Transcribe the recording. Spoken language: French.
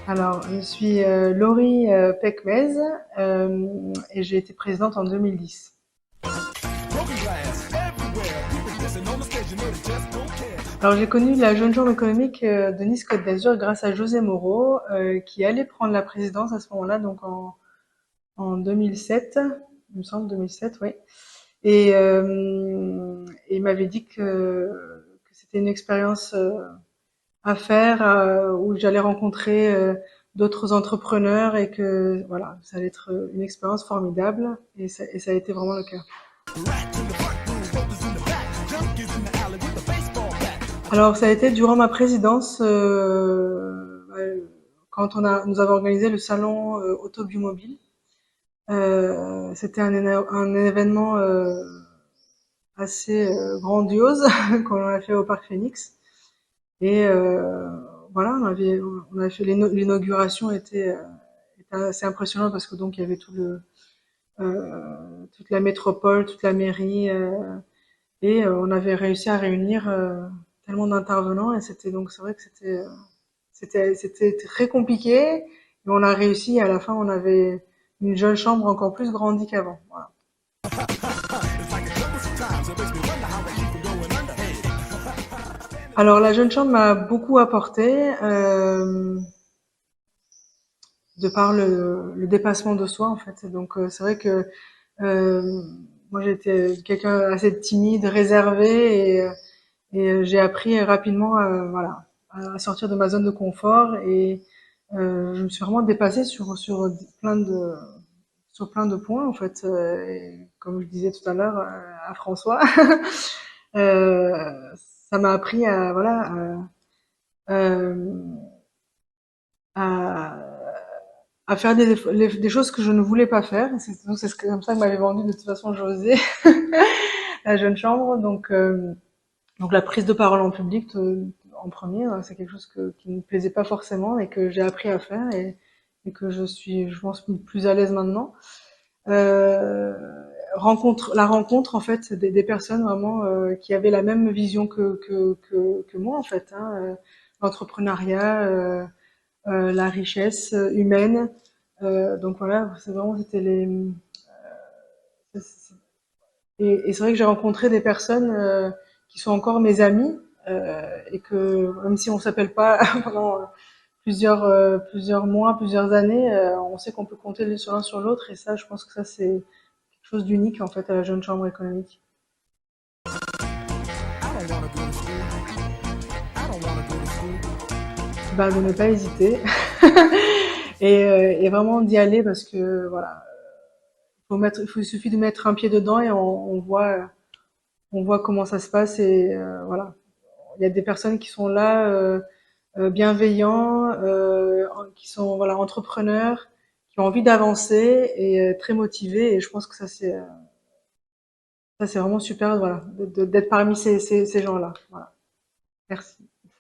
Alors, je suis Laurie Pekmez et j'ai été présidente en 2010. Alors, j'ai connu la jeune chambre économique de Nice-Côte d'Azur grâce à José Moreau, qui allait prendre la présidence à ce moment-là, donc en 2007, il me semble, 2007, oui. Et il m'avait dit que c'était une expérience à faire où j'allais rencontrer d'autres entrepreneurs et que voilà, ça allait être une expérience formidable et ça a été vraiment le cas. Alors ça a été durant ma présidence quand nous avons organisé le salon Autobiomobile. C'était un événement assez grandiose qu'on a fait au Parc Phoenix. Et voilà, on avait fait l'inauguration était assez impressionnante parce que donc il y avait toute la métropole, toute la mairie, et on avait réussi à réunir tellement d'intervenants et c'est vrai que c'était très compliqué, mais on a réussi. Et à la fin, on avait une jeune chambre encore plus grandie qu'avant. Voilà. Alors la jeune chambre m'a beaucoup apporté. De par le dépassement de soi en fait. Donc c'est vrai que euh, moi j'étais quelqu'un assez timide, réservé et j'ai appris rapidement voilà à sortir de ma zone de confort et je me suis vraiment dépassée plein de sur plein de points en fait. Et comme je disais tout à l'heure à François, euh, ça m'a appris à voilà à, à faire des choses que je ne voulais pas faire. Donc c'est comme ça que m'avait vendu de toute façon José, la jeune chambre. Donc la prise de parole en public en premier, hein, c'est quelque chose qui ne me plaisait pas forcément et que j'ai appris à faire et que je pense, plus à l'aise maintenant. Euh, la rencontre en fait des personnes vraiment qui avaient la même vision que moi en fait, hein, l'entrepreneuriat, la richesse humaine. Donc voilà, c'était et c'est vrai que j'ai rencontré des personnes qui sont encore mes amis et que même si on s'appelle pas pendant plusieurs mois, plusieurs années, on sait qu'on peut compter sur l'un sur l'autre et ça, je pense que ça c'est quelque chose d'unique en fait à la jeune chambre économique. Bah, de ne pas hésiter et vraiment d'y aller parce que voilà, il suffit de mettre un pied dedans et on voit comment ça se passe et voilà. Il y a des personnes qui sont là, bienveillants, qui sont voilà entrepreneurs, qui ont envie d'avancer et très motivés. Et je pense que ça c'est vraiment super, voilà, d'être parmi ces gens-là. Voilà. Merci.